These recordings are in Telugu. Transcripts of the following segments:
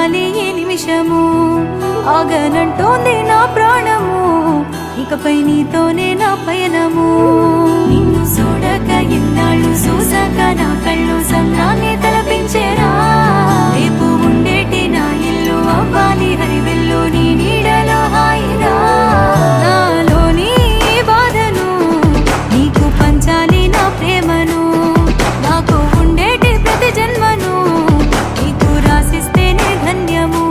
ఆగాలి ఈ నిమిషము, ఆగనంటోంది నా ప్రాణము, ఇకపై నీతోనే నా పయనము. నిన్ను చూడక ఇన్నాళ్ళు చూసాక నా కళ్ళు సంద్రాన్ని తలపించేరా, రేపు ఉండేటి నా ఇల్లు అవ్వాలి హరివెల్లు నీ నీడలో హాయిరా. నాలోని బాధను నీకు పంచాలి నా ప్రేమను, నాకు ఉండేటి ప్రతి జన్మను నీకు రాసిస్తేనే ధన్యము.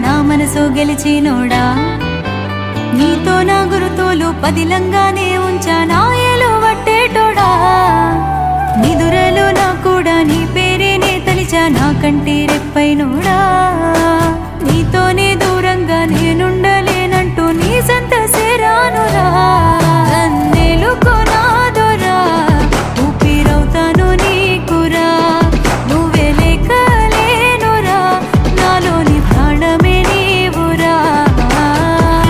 నా మనసు గెలిచినోడా, నీతో నా గురుతోలు పదిలంగానే ఉంచా నా ఏలు వట్టేటోడా. నిదురలు నా కూడా నీ పేరేనే తలిచా నా కంటి రెప్పైనోడా, నీతోనే దూరంగా నేను